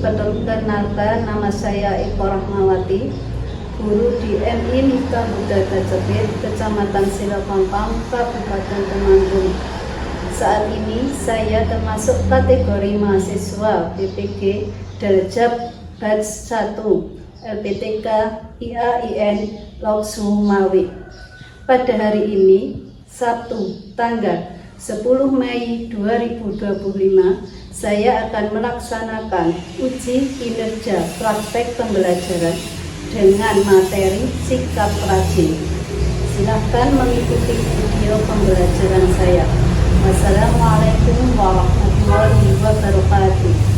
Perkenalkan, nama saya Iko Rahmawati, guru di MI Miftah Budaya Cepit, Kecamatan Silopampang, Kabupaten Temanggung. Saat ini saya termasuk kategori mahasiswa PPG Darjab Batch 1 LPTK IAIN Lok Sumawi. Pada hari ini, Sabtu, tanggal 10 Mei 2025, saya akan melaksanakan uji kinerja praktek pembelajaran dengan materi sikap rajin. Silakan mengikuti video pembelajaran saya. Wassalamualaikum warahmatullahi wabarakatuh.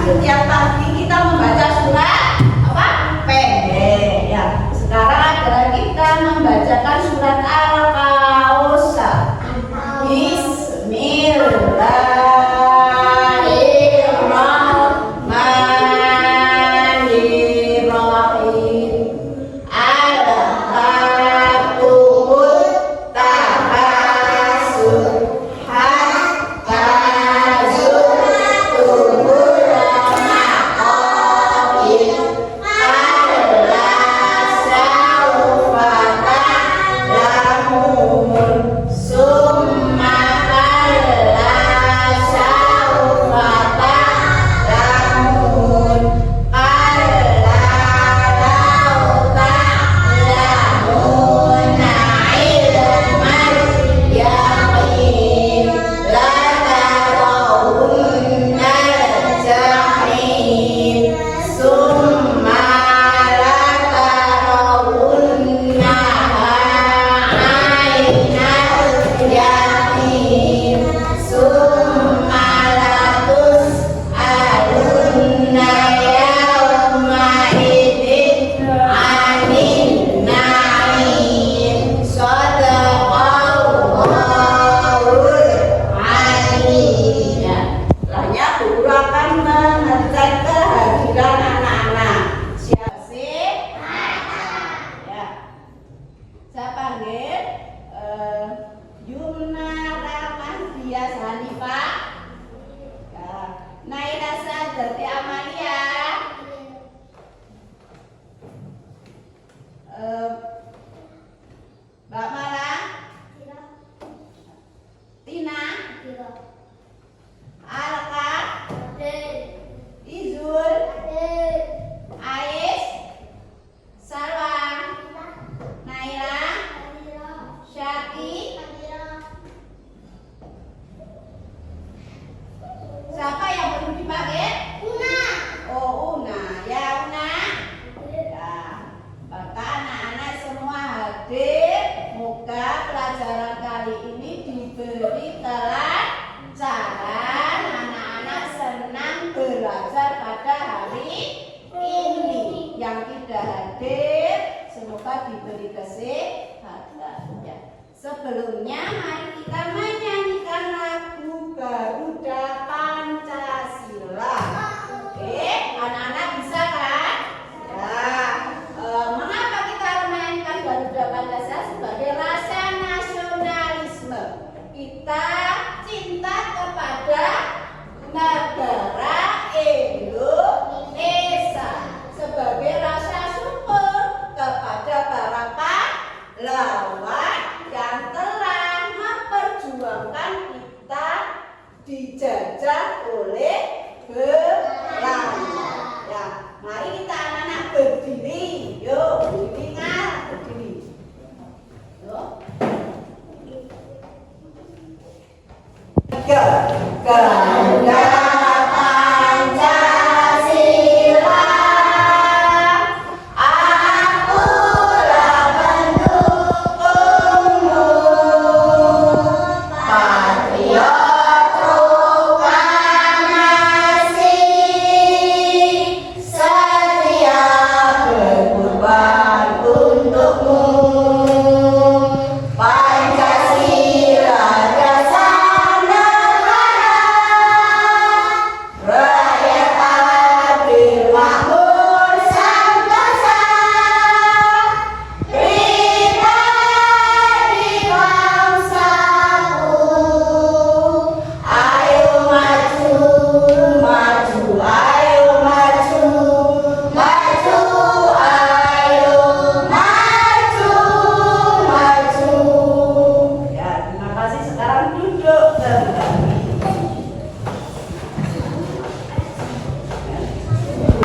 Setiap pagi kita membaca surat pendek ya. Sekarang adalah kita membacakan surat Al-Kausar. Bismillahirrahmanirrahim. Al-Fatihah. diberi kesehatan. Ya. Sebelumnya mari kita menyanyikan lagu Garuda Pancasila. Oke, anak-anak bisa kan? Ya. Mengapa kita memainkan Garuda Pancasila? Sebagai rasa nasionalisme. Kita cinta kepada negara Indonesia, sebagai rasa syukur kepada para pahlawan yang telah memperjuangkan kita dijajah oleh Belanda. Ya, mari kita anak-anak berdiri. Yuk, berdiri kan? Berdiri. Yuk. Garuda Pancasila, akulah pendukungmu, patriot proklamasi, setia berkorban untukmu. Pancasila dasar negara, rakyat adil makmur sentosa, pribadi bangsaku. Ayo maju, maju, ayo maju, maju, ayo maju, maju. Ya, terima kasih. Sekarang duduk kembali.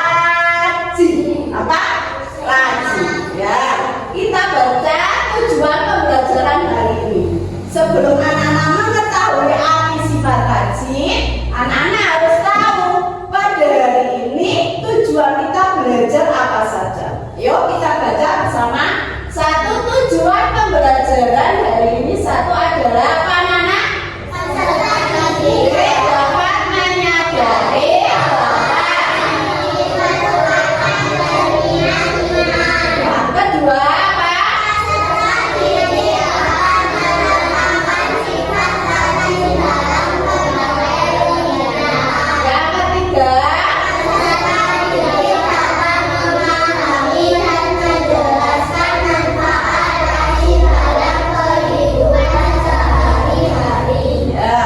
Rajin, apa? Rajin. Ya, kita baca tujuan pembelajaran hari ini. Sebelum anak-anak mengetahui arti sifat rajin, anak-anak harus tahu pada hari ini tujuan kita belajar apa saja. Yuk kita baca bersama. Satu, tujuan pembelajaran hari ini satu adalah apa, anak-anak? Dapat menyadari yang kedua apa? Yang ketiga ya.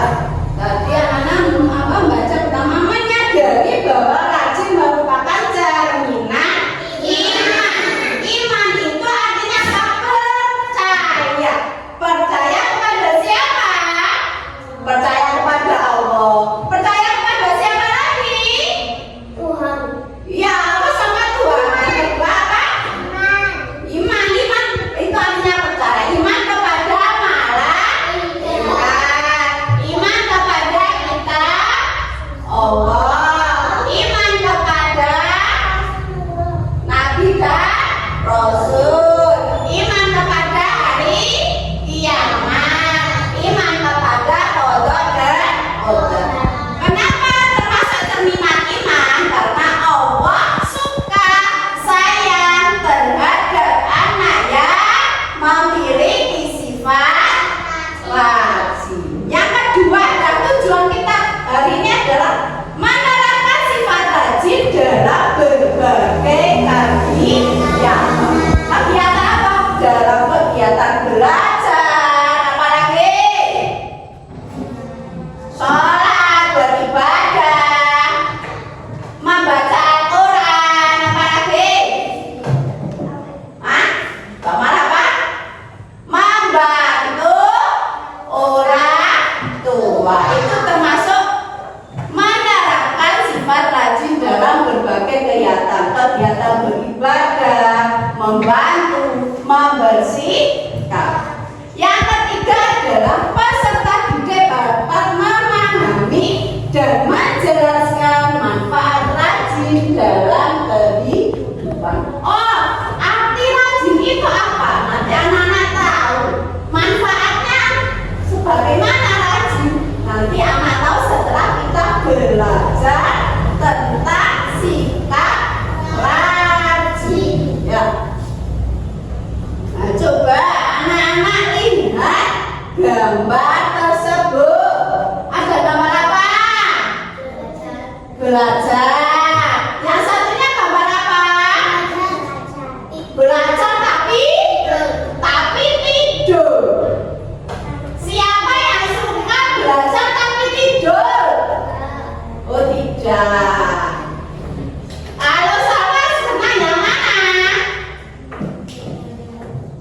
Tadi anak-anak baca pertama menyadari bahwa rajin merupakan cerminan iman. Iman itu artinya apa? Percaya. Percaya kepada siapa? Percaya kepada Allah. Percaya kepada siapa lagi? Tuhan. Ya, apa sama Tuhan? Yang kedua apa? Iman. Iman itu artinya percaya. Iman kepada malaikat. Iman kepada kita Allah. Iman kepada Nabi dan Rasul. Iman kepada hari kiamat. Iman kepada qada dan qadar. Kenapa termasuk cerminan iman? Karena Allah suka, sayang terhadap anak yang memiliki sifat rajin. Yang kedua, dan tujuan kita hari ini adalah menerapkan sifat rajin dalam berbagai kegiatan. Kegiatan apa? Dalam kegiatan belajar, apalagi sholat, beribadah, membaca Al-Quran, apalagi? Hah? Bagaimana apa? Membantu orang tua. Itu termasuk menerapkan sifat rajin dalam berbagai kegiatan beribadah, membantu, membersihkan. Yang ketiga adalah peserta didik dapat memahami dan menjelaskan manfaat rajin dalam kehidupan. Oh, arti rajin itu apa? Nanti anak-anak tahu manfaatnya sebagaimana rajin. Nanti anak tahu setelah kita belajar tentang sikap rajin. Ya. gambar tersebut. Ada gambar apa? Belajar. Yang satunya gambar apa? Belajar tapi tidur. Siapa yang suka belajar tapi tidur? Oh tidak. Kalau salah senang yang mana?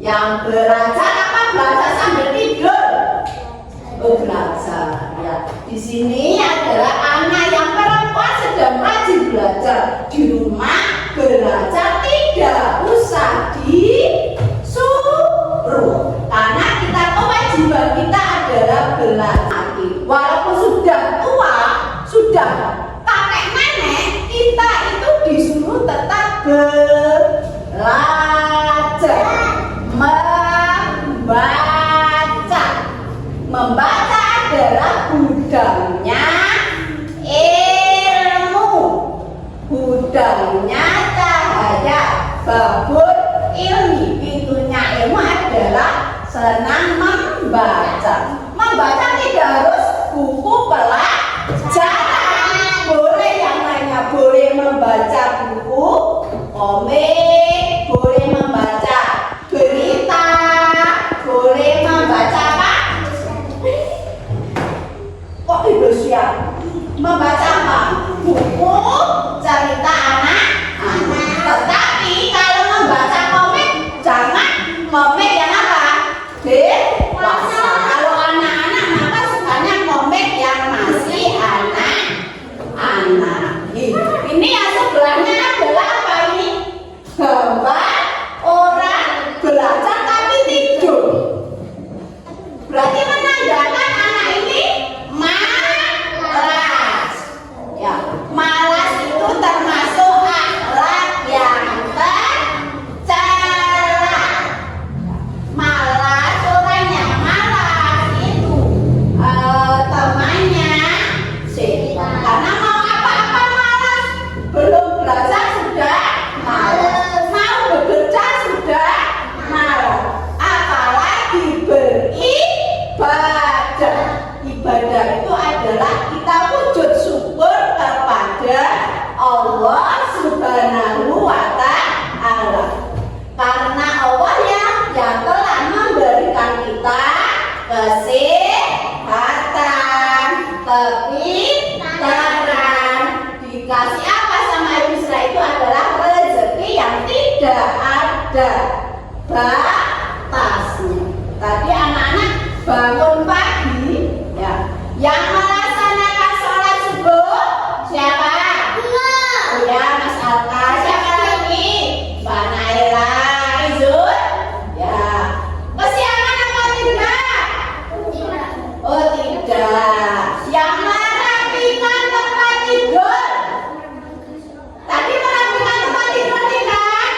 Yang belajar apa belajar sambil tidur? Oh belajar. Ya. Di sini adalah anak yang perempuan sedang rajin belajar di rumah. Belajar tidak usah disuruh, karena kita kewajiban kita adalah belajar. Walaupun sudah tua, sudah kakek nenek, kita itu disuruh tetap belajar, membaca. Membaca adalah gudangnya ilmu, gudangnya cahaya, babut ilmi. Pintunya ilmu adalah senang membaca. Membaca tidak harus buku pelajaran, boleh yang lainnya, boleh membaca buku komik, boleh membaca berita, boleh membaca apa? Kok ibu siap? Membaca apa? Buku cerita anak-anak. Tetapi kalau membaca komik, jangan komik yang apa? Dewasa. Kalau anak-anak maka sukanya komik yang masih anak-anak. Ini yang sebelahnya adalah apa ini? Gambar orang belajar tapi tidur. Berarti menandakan anak ini malas. Ya, malas itu termasuk akhlak yang tercela. Malas, orang yang malas itu temannya setan. Karena mau apa-apa malas, belum belajar sudah malas, mau bekerja sudah malas, apalagi beribadah. Ibadah itu adalah kita wujud syukur kepada Allah Subhanahu wa Ta'ala. Karena Allah yang telah memberikan kita kesehatan, kepintaran. Dikasih apa sama Ibu Israel itu adalah rezeki yang tidak ada batasnya. Tadi anak-anak bangun pagi, ya, yang melaksanakan sholat subuh siapa? Oh ya, Mas Alka. Siapa lagi? Mbak Naila, Izul. Ya. Kesiangan apa tidak? Oh tidak. Yang merapikan tempat tidur. Tadi merapikan tempat tidur tidak?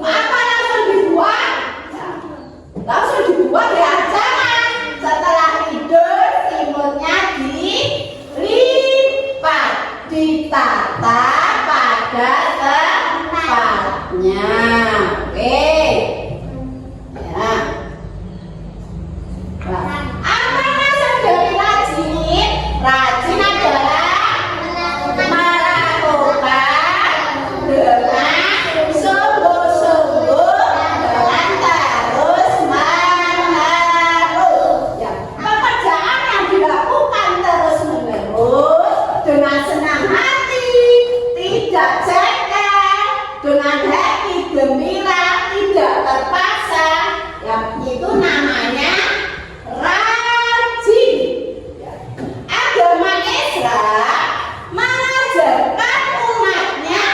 Apa langsung dibuang? Langsung dibuang ya, jangan. Setelah tidur selimutnya dilipat, ditata pada tempatnya. Oke. Ya. Nah, apa maksud dari rajin? Rajin adalah melakukan dengan sungguh-sungguh, dengan terus-menerus. Ya, pekerjaan yang dilakukan terus-menerus dengan senang hati, tidak jengkel, dengan happy, gembira, tidak terpaksa. Ya, itu namanya rajin. Ya. Agama Islam mengajarkan umatnya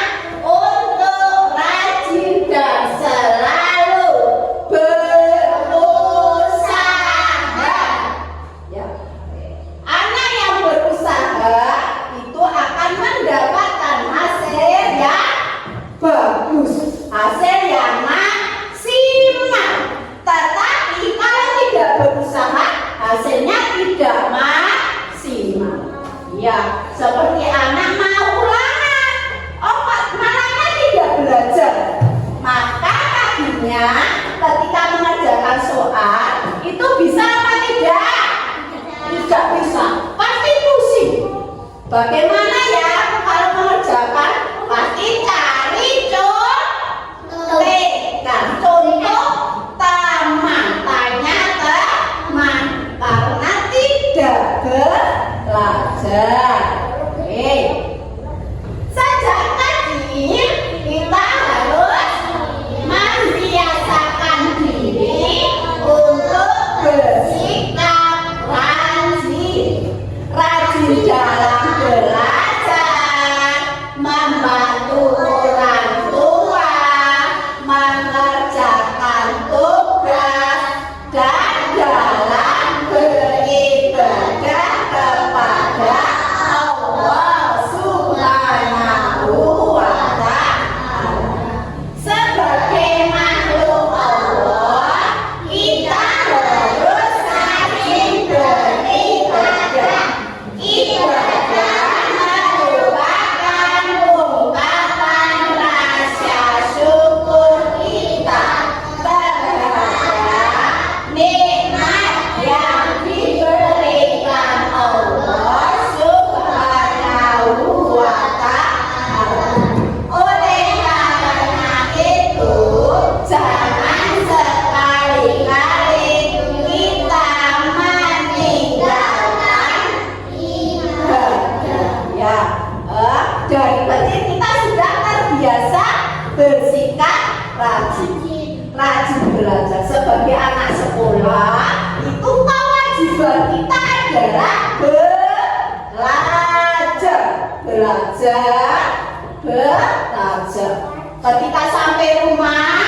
untuk rajin dan selalu berusaha. Ya. Anak yang berusaha itu akan mendapatkan hasil yang bagus, hasil yang maksimal. Tetapi kalau tidak berusaha, hasilnya tidak maksimal. Ya, seperti anak mau ulangan, malahnya tidak belajar. Maka paginya ketika mengerjakan soal itu bisa apa tidak? tidak bisa, pasti pusing. Bagaimana ya kalau mengerjakan? Pasti cari contekan. Contoh teman, tanya teman karena tidak belajar. Oke. Sejak tadi kita harus membiasakan diri untuk bersikap rajin. Rajin dalam belajar, membantu orang tua, mengerjakan tugas, dan dalam beribadah kepada Allah Subhanahu wa Ta'ala. Sebagai makhluk Allah, kita harus rajin beribadah. Ibadah merupakan ungkapan rasa syukur kita terhadap nikmat yang diberikan Allah Subhanahu wa Ta'ala. Oleh karena itu, jangan sekali-kali kita meninggalkan ibadah. Ya, dari kecil kita sudah terbiasa bersikap rajin. Rajin belajar sebagai anak sekolah, itu kewajiban kita adalah belajar. Ketika sampai rumah,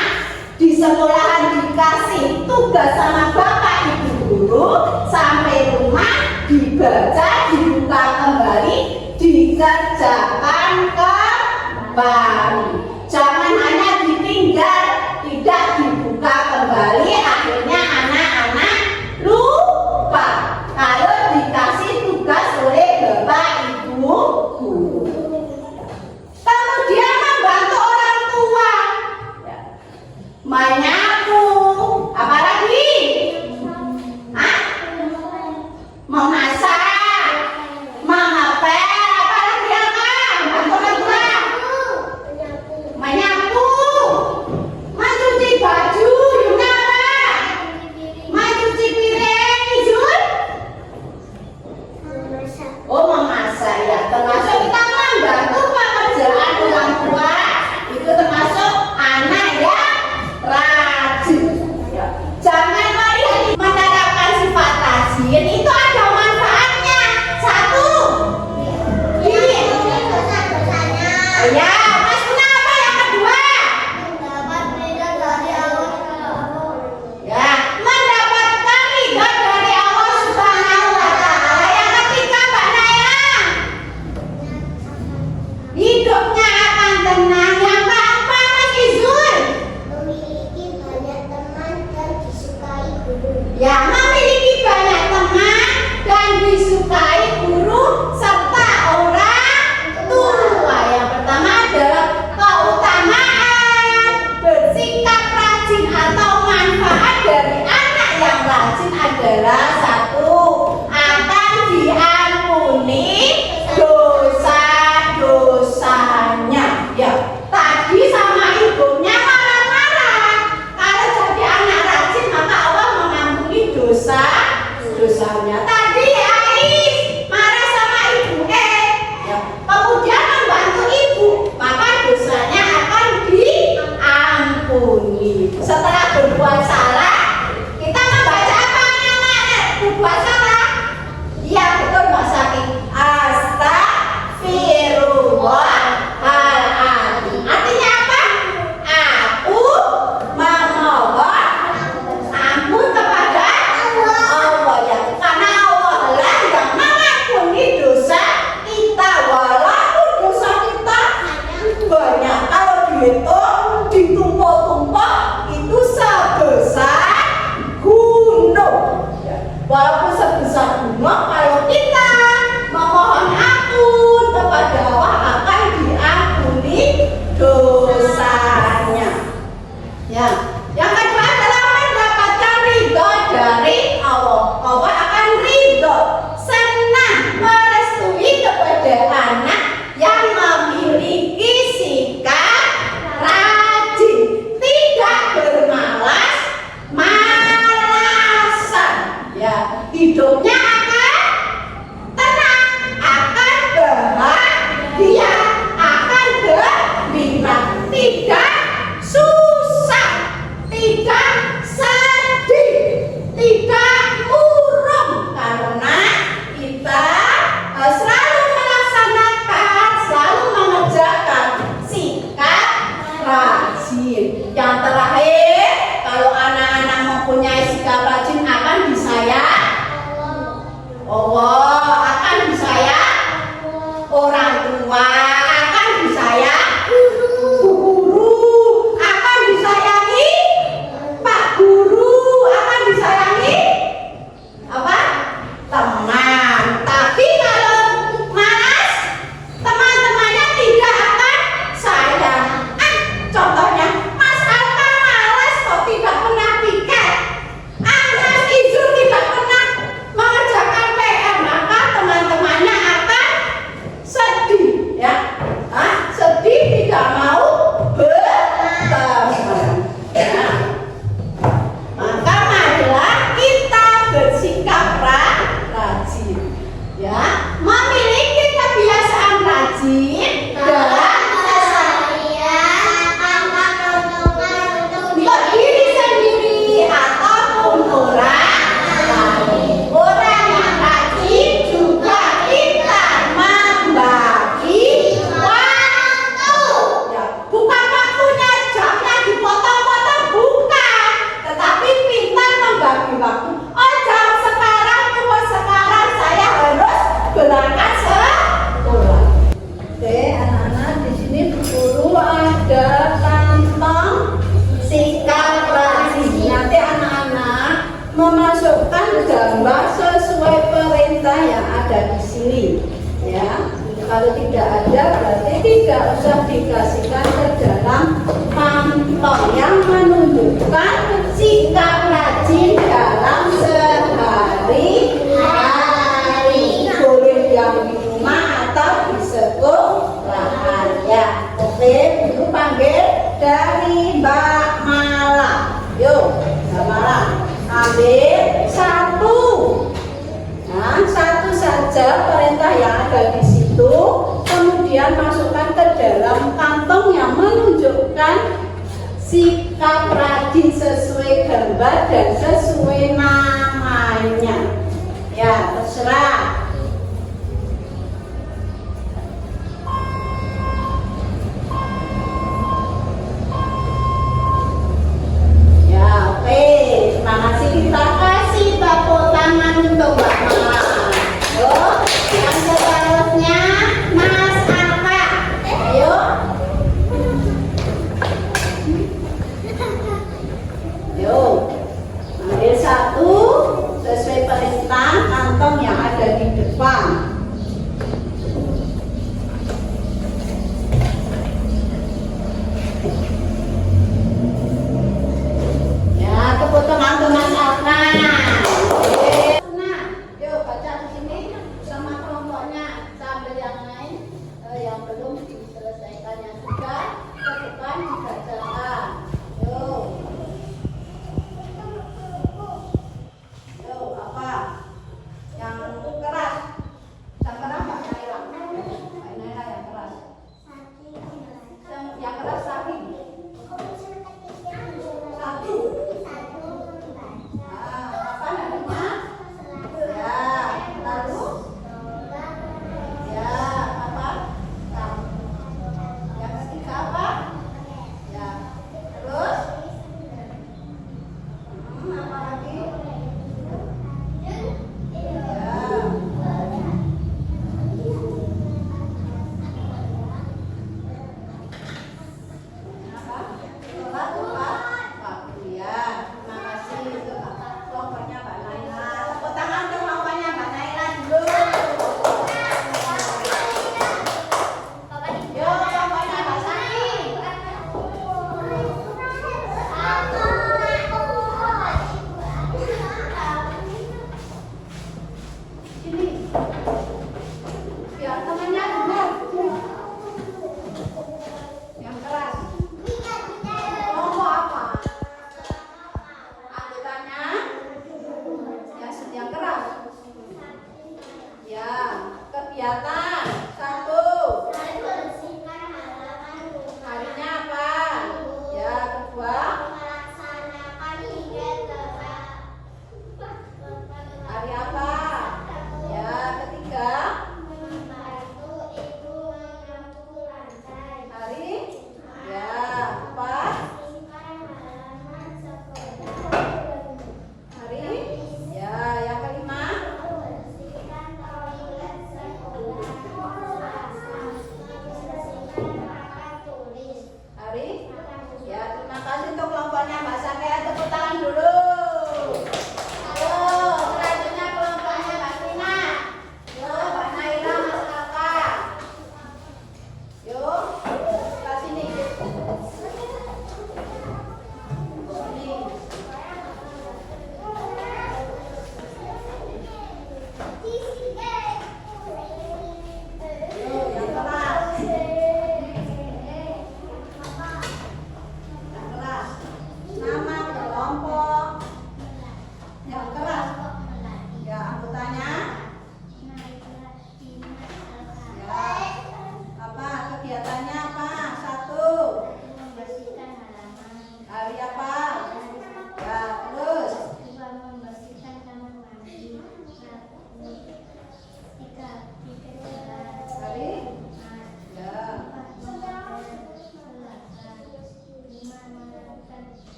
di sekolahan dikasih tugas sama bapak ibu guru, sampai rumah dibaca, dibuka kembali, dikerjakan kembali. Jangan hanya ditinggal, tidak dibuka kembali, akhirnya anak-anak lupa kalau dikasih tugas oleh bapak ibu guru. Kemudian membantu orang tua, menyapu, apalagi memasak, mengepel, apalagi bantu orang tua, menyapu, mencuci baju, juga mencuci piring, Jun. Oh, memasak ya, termasuk kita membantu pekerjaan orang tua, itu termasuk anak yang rajin. Ya. Jangan melihat menerapkan sifat rajin itu ada manfaatnya. Satu, ya, Mas kenapa yang kedua? Ya, mendapatkan ridho dari Allah Subhanahu wa Ta'ala. Yang ketiga, Mbak Naya, hidupnya akan tenang. Yang keempat, Mas Izul, ya, memiliki banyak teman dan disukai guru serta orang tua. Yang pertama adalah keutamaan bersikap rajin atau manfaat dari anak yang rajin adalah satu, akan diampuni dosa-dosanya. Ya, tadi sama ibunya marah-marah. Kalau jadi anak rajin maka Allah mengampuni dosa-dosanya. Tadi Ais marah sama ibu ya. Kemudian membantu ibu, maka dosanya akan diampuni. Setelah berbuat salah, kita membaca apa anak-anak? gambar sesuai perintah yang ada di sini. Ya, kalau tidak ada berarti tidak usah dikasihkan ke dalam kantong yang menunjukkan sikap rajin dalam sehari-hari. Boleh yang di rumah atau di sekolahan ya. Oke, dulu panggil dari Mbak Mala. Yuk, Mbak Mala, ambil satu. Nah, satu saja perintah yang ada di situ, kemudian masukkan ke dalam kantong yang menunjukkan sikap rajin sesuai gambar dan sesuai namanya. Ya, terserah. Ya, oke. Terima kasih. Kita kasih tepuk tangan untuk Mbak Mala. Yuk, yang seterusnya Mas Aka. Ayo. Yuk, ambil satu sesuai perintah kantong yang ada di depan. Ya, tepuk tangan untuk Mas Aka. Nah, yuk baca di sini sama kelompoknya sambil yang lain yang belum diselesaikan yang sudah ke depan dibacakan. Yuk. Yuk, apa? Yang keras.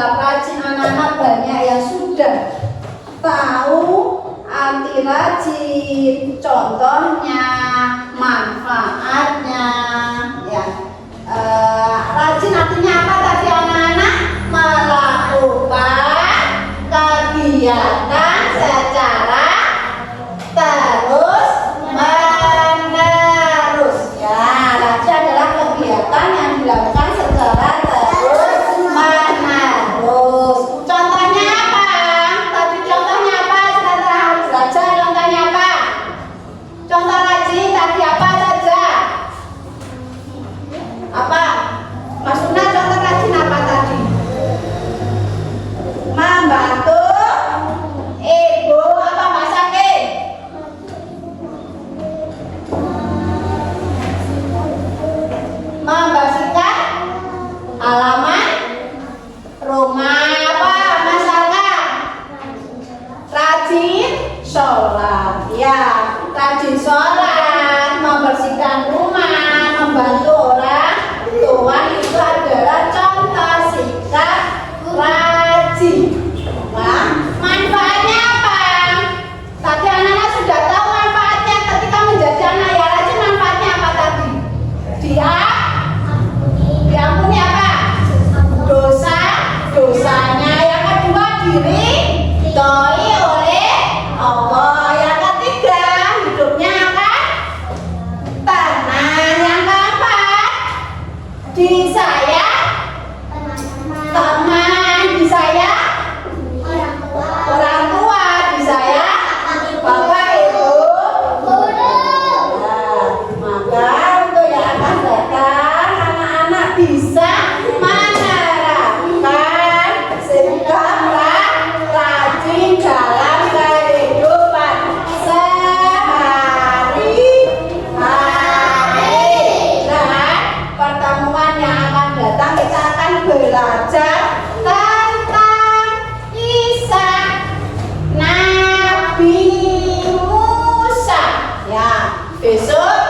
sikap rajin anak-anak banyak yang sudah tahu arti rajin, contohnya, manfaatnya, ya. Rajin artinya apa tadi anak-anak? Melakukan kegiatan secara terus menerus. Ya, rajin adalah kegiatan yang dilakukan secara terus menerus. Contohnya apa? Tadi contohnya apa? Saudara harus baca contohnya apa? Contoh rajin tadi apa saja? Apa? Mas Una contoh rajin apa tadi? Membantu ibu apa masakin? Membersihkan halaman rumah apa masalah? Rajin sholat, ya, rajin sholat, membersihkan rumah, membantu orang tua itu adalah contoh sikap rajin. Nah, manfaatnya apa? Tadi anak-anak sudah tahu manfaatnya ketika menjadi anak yang rajin. Manfaatnya apa tadi? Diampuni apa? Dosanya. Yang kedua diridhoi oleh Allah. Yang ketiga hidupnya akan tenang. Yang keempat disayang teman, disayang orang tua, disayang bapak ibu guru. Nah, maka untuk yang akan datang anak-anak bisa menerapkan sikap rajin dalam kehidupan sehari-hari. Dan pertemuan yang akan datang kita akan belajar tentang kisah Nabi Musa. Ya, besok